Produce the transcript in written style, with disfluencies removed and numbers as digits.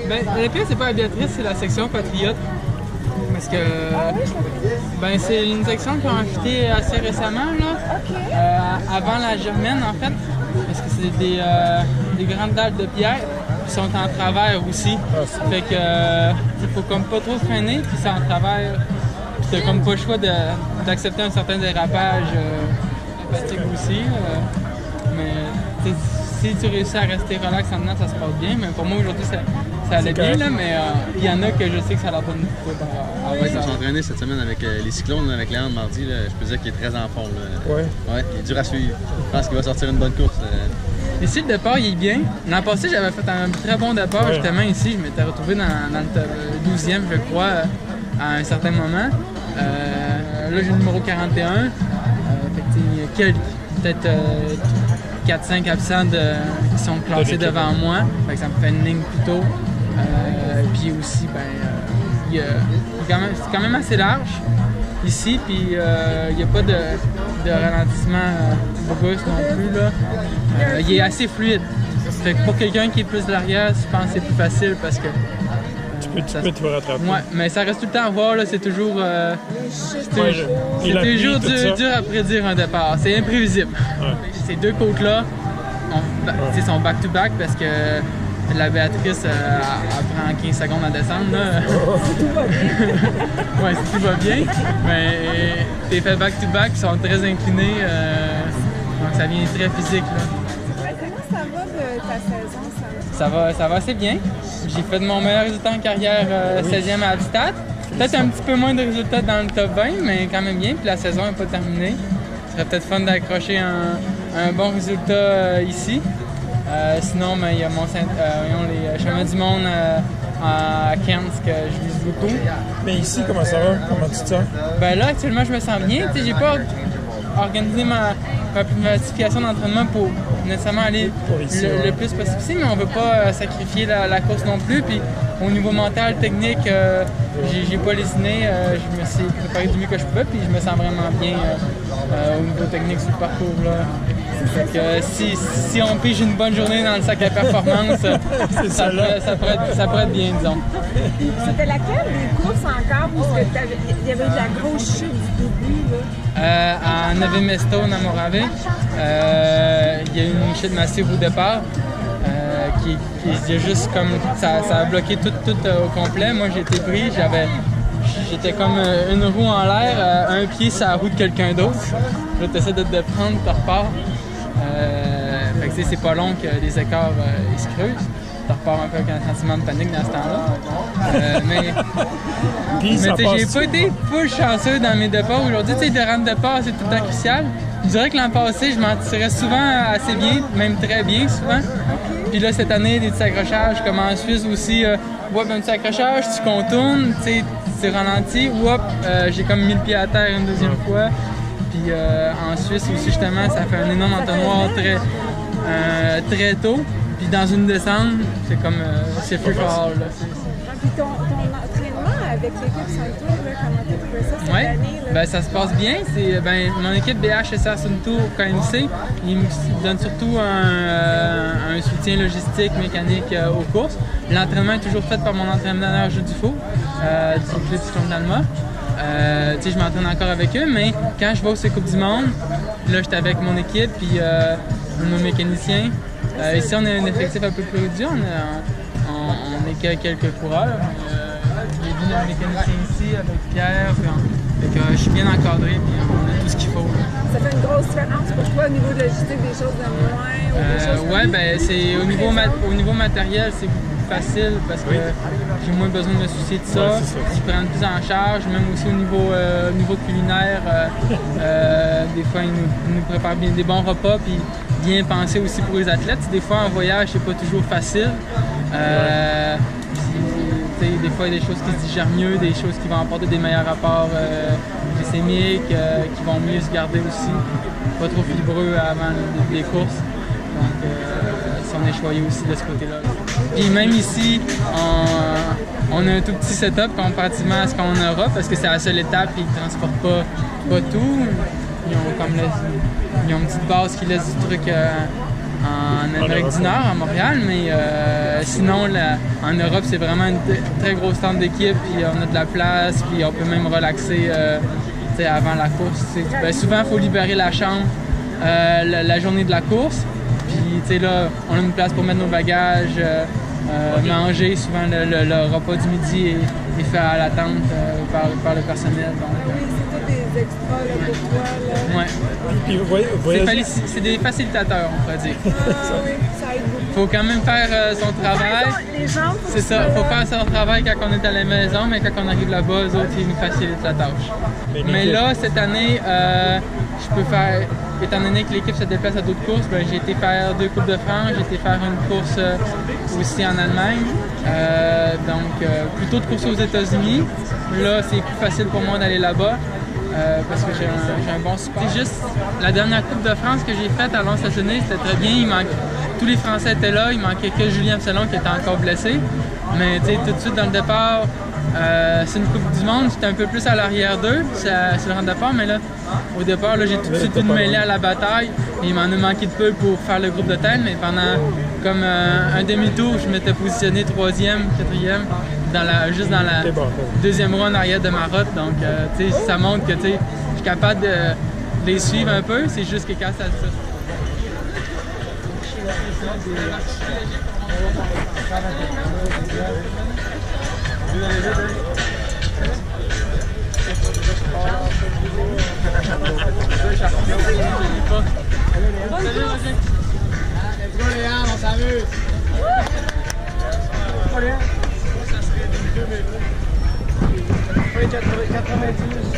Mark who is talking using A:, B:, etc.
A: Ben, le pire, c'est pas la Béatrice, c'est la section Patriote. Parce que ben, c'est une section qui a acheté assez récemment, là, avant la Germaine en fait, parce que c'est des grandes dalles de pierre qui sont en travers aussi. Fait que il faut comme pas trop freiner, puis c'est en travers. Puis t'as comme pas le choix d'accepter un certain dérapage sympathique aussi. Mais si tu réussis à rester relax en dedans, ça se passe bien. Mais pour moi aujourd'hui, ça allait bien, là, mais il y en a que je sais que ça leur donne beaucoup.
B: Ouais, ils sont entraînés cette semaine avec les Cyclones, avec Léandre mardi. Là, je peux dire qu'il est très en forme. Ouais, il est dur à suivre. Je pense qu'il va sortir une bonne course.
A: Ici, le départ, il est bien. L'an passé, j'avais fait un très bon départ justement ici. Je m'étais retrouvé dans le 12e, je crois, à un certain moment. Là, j'ai le numéro 41. Il y a peut-être 4-5 absents qui sont classés devant moi. Fait que ça me fait une ligne plus tôt. Puis aussi, c'est quand même assez large ici. Puis il n'y a pas de ralentissement brusque non plus. Là. Il est assez fluide. Fait que pour quelqu'un qui est plus derrière, je pense que c'est plus facile parce que
C: tu peux te rattraper.
A: Ouais, mais ça reste tout le temps à voir, là, c'est toujours, dur à prédire un départ. C'est imprévisible. Ouais. Ces deux côtes-là sont back-to-back parce que la Béatrice elle prend 15 secondes à descendre. Là. Ouais, si tout va bien. Mais t'es fait back-to-back, ils sont très inclinés. Donc ça vient très physique. Là.
D: Comment ça va de ta saison?
A: Ça va assez bien. J'ai fait de mon meilleur résultat en carrière 16e à Habitat. Peut-être un petit peu moins de résultats dans le top 20, mais quand même bien. Puis la saison n'est pas terminée. Ce serait peut-être fun d'accrocher un bon résultat ici. Sinon, il y a les chemins du monde à Cairns que je vise beaucoup.
C: Mais ici, comment ça va? Comment tu te sens?
A: Ben là, actuellement, je me sens bien. J'ai pas organisé ma planification d'entraînement pour nécessairement aller le plus possible ici, mais on ne veut pas sacrifier la course non plus. Puis au niveau mental, technique, j'ai pas lésiné. Je me suis préparé du mieux que je pouvais, puis je me sens vraiment bien au niveau technique sur le parcours. Là. Donc, si on pige une bonne journée dans le sac à performance, ça pourrait être bien, disons.
D: C'était laquelle des courses encore où il y avait de la grosse chute du début? Là?
A: À Nove-Mesto, à Morave, il y a eu une chute massive au départ. Qui a juste comme ça a bloqué tout au complet. Moi j'ai été pris, j'étais comme une roue en l'air, un pied sur la roue de quelqu'un d'autre. Là tu essaies de te prendre, tu repars. Fait que c'est pas long que les écarts ils se creusent. Tu repars un peu avec un sentiment de panique dans ce temps-là. Mais j'ai pas été full chanceux dans mes départs aujourd'hui. Le rang de départ c'est tout le temps crucial. Je dirais que l'an passé, je m'en tirais souvent assez bien, même très bien souvent. Puis là, cette année, des petits accrochages, comme en Suisse aussi, un petit accrochage, tu contournes, tu ralentis, j'ai comme mis le pied à terre une deuxième fois. Puis en Suisse aussi, justement, ça fait un énorme entonnoir très tôt. Puis dans une descente, c'est comme, c'est free for all.
D: Puis ton entraînement avec l'équipe Suntour, comment tu as trouvé ça cette année? Là?
A: Ben, ça se passe bien. Mon équipe BHSR Suntour KMC, ils me donnent surtout un soutien logistique, mécanique aux courses. L'entraînement est toujours fait par mon entraîneur Jules Dufault, du club Cyclone d'Alma. Je m'entraîne encore avec eux, mais quand je vais aux Coupes du Monde, là, j'étais avec mon équipe puis nos mécaniciens. Ici, on a un effectif un peu plus réduit. On est quelques coureurs. J'ai vu le mécanicien ici avec Pierre. Je suis bien encadré et on a tout ce qu'il faut.
D: Ça fait une grosse différence pour toi au niveau de logistique, des choses de moins?
A: Oui, au niveau matériel, c'est plus facile parce que j'ai moins besoin de me soucier de ça. Ils prennent plus en charge, même aussi au niveau culinaire. Des fois, ils nous préparent bien des bons repas puis bien penser aussi pour les athlètes. Des fois, en voyage, c'est pas toujours facile. Des fois, il y a des choses qui se digèrent mieux, des choses qui vont apporter des meilleurs rapports glycémiques, qui vont mieux se garder aussi. Pas trop fibreux avant les courses. Donc, on est choyé aussi de ce côté-là. Puis même ici, on a un tout petit setup comparativement à ce qu'on aura, parce que c'est la seule étape et ils ne transportent pas tout. Ils ont une petite base qui laisse du truc en Amérique du Nord, à Montréal, mais sinon, en Europe, c'est vraiment une très grosse tente d'équipe, puis on a de la place, puis on peut même relaxer avant la course. Ben, souvent, il faut libérer la chambre la journée de la course, puis là, on a une place pour mettre nos bagages, manger. Souvent, le repas du midi est fait à la tente par le personnel. Donc,
D: des extras là, pour toi. Là.
A: Ouais. C'est des facilitateurs, on pourrait dire.
D: Ah, oui, ça aide beaucoup.
A: Faut quand même faire son travail.
D: Les gens,
A: c'est ça, faut faire son travail quand on est à la maison, mais quand on arrive là-bas, eux autres, ils nous facilitent la tâche. Mais là, cette année, je peux faire, étant donné que l'équipe se déplace à d'autres courses, ben, j'ai été faire 2 Coupes de France, j'ai été faire une course aussi en Allemagne, donc plutôt de courses aux États-Unis. Là, c'est plus facile pour moi d'aller là-bas. Parce que j'ai un bon support. C'est juste la dernière Coupe de France que j'ai faite à Lons-Stationné, c'était très bien. Tous les Français étaient là, il manquait que Julien Absalon qui était encore blessé. Mais tout de suite dans le départ, c'est une Coupe du Monde, j'étais un peu plus à l'arrière d'eux, c'est le rang de départ, mais là, au départ, j'ai tout de suite une mêlée à la bataille. Et il m'en a manqué de peu pour faire le groupe de tête, mais pendant comme un demi-tour, je m'étais positionné 3e, 4e, juste dans la deuxième roue en arrière de ma route. Donc, ça montre que je suis capable de les suivre un peu. C'est juste que quand ça se...
E: Let's go Léa, on s'amuse! Ça serait 2 minutes. 90.